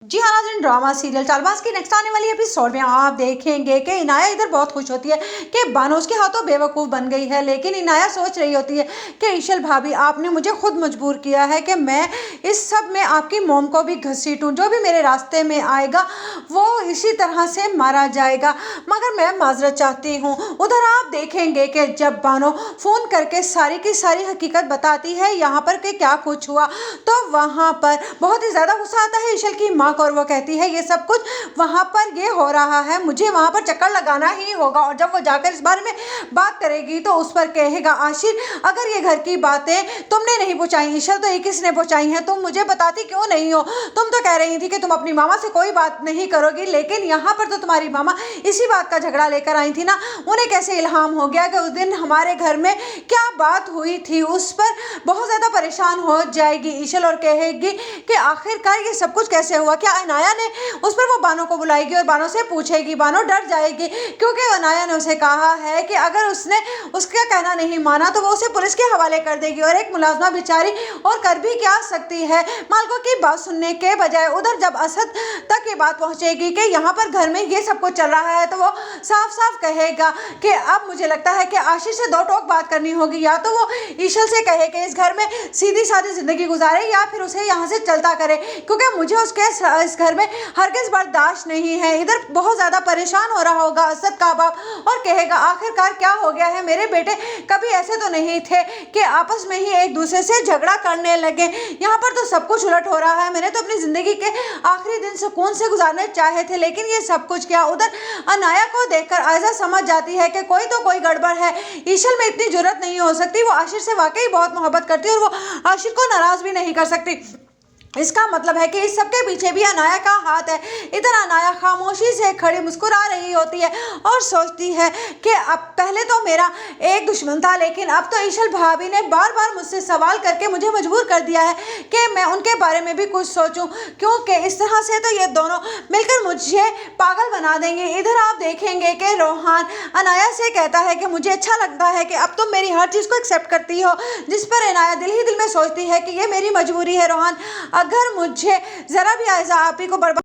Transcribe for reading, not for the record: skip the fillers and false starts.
जी हाँ नाज़रीन, drama serial Chaalbaaz की नेक्स्ट आने वाली एपिसोड में आप देखेंगे कि इनाया इधर बहुत खुश होती है कि बानो उसके हाथों बेवकूफ़ बन गई है। लेकिन इनाया सोच रही होती है कि ईशल भाभी, आपने मुझे खुद मजबूर किया है कि मैं इस सब में आपकी मोम को भी घसीटूं। जो भी मेरे रास्ते में आएगा वो इसी तरह से मारा जाएगा, मगर मैं माजरत चाहती हूँ। उधर आप देखेंगे कि जब बानो फ़ोन करके सारी की सारी हकीकत बताती है यहाँ पर कि क्या कुछ हुआ, तो वहाँ पर बहुत ही ज़्यादा गुस्सा आता है ईशल की माँ को, और वो कहती है ये सब कुछ वहाँ पर ये हो रहा है, मुझे वहाँ पर चक्कर लगाना ही होगा। और जब वो जाकर इस बारे में बात करेगी तो उस पर कहेगा आशिर, अगर ये घर की बातें तुमने नहीं पहुँचाई ईशल तो ये किसने पहुँचाई हैं? तुम मुझे बताती क्यों नहीं हो? तुम तो कह रही थी कि तुम अपनी मामा से कोई बात नहीं करोगी, लेकिन यहाँ पर तो तुम्हारी मामा इसी बात का झगड़ा लेकर आई थी ना। उन्हें कैसे इल्हाम हो गया कि उस दिन हमारे घर में क्या बात हुई थी, उस पर बहुत ज़्यादा परेशान हो जाएगी ईशल और कहेगी कि आखिरकार ये सब कुछ कैसे हुआ। क्या अनाया ने उस पर वो बानो को बुलाएगी और बानो से पूछेगी। बानो डर जाएगी क्योंकि अनाया ने उसे कहा है कि अगर उसने उसका कहना नहीं माना तो वो उसे पुलिस के हवाले कर देगी, और एक मुलाजमा बेचारी और कर भी क्या सकती है। मालकों की बात सुनने के बजाय उधर जब असद तक ये बात पहुंचेगी कि यहाँ पर घर में ये सब कुछ चल रहा है, तो वो साफ साफ कहेगा कि अब मुझे लगता है कि आशीष से दो टोक बात करनी होगी। या तो वो ईशल से कहे कि इस घर में सीधी सादी जिंदगी गुजारे, या फिर उसे यहाँ से चलता करे, क्योंकि मुझे उसके इस घर में हरगिज़ बर्दाश्त नहीं है। इधर बहुत ज़्यादा परेशान हो रहा होगा असद का बाप और कहेगा आखिरकार क्या हो गया है, मेरे बेटे कभी ऐसे तो नहीं थे कि आपस में ही एक दूसरे से झगड़ा करने लगे। यहाँ पर तो सब कुछ उलट हो रहा है। मैंने तो अपनी ज़िंदगी के आखिरी दिन सुकून से गुजारने चाहे थे, लेकिन ये सब कुछ क्या। उधर अनाया को देखकर आयजा समझ जाती है कि कोई तो कोई गड़बड़ है। ईशल में इतनी जुर्रत नहीं हो सकती, वो आशिर से वाकई बहुत मोहब्बत करती है और वो आशिर को नाराज़ भी नहीं कर सकती। इसका मतलब है कि इस सब के पीछे भी अनाया का हाथ है। इधर अनाया खामोशी से खड़ी मुस्कुरा रही होती है और सोचती है कि अब पहले तो मेरा एक दुश्मन था, लेकिन अब तो ईशल भाभी ने बार बार मुझसे सवाल करके मुझे मजबूर कर दिया है कि मैं उनके बारे में भी कुछ सोचूं, क्योंकि इस तरह से तो ये दोनों मिलकर मुझे पागल बना देंगे। इधर आप देखेंगे कि रोहान अनाया से कहता है कि मुझे अच्छा लगता है कि अब तुम मेरी हर चीज़ को एक्सेप्ट करती हो, जिस पर अनाया दिल ही दिल में सोचती है कि ये मेरी मजबूरी है रोहान। अगर मुझे ज़रा भी आयजा आपी को बर्बाद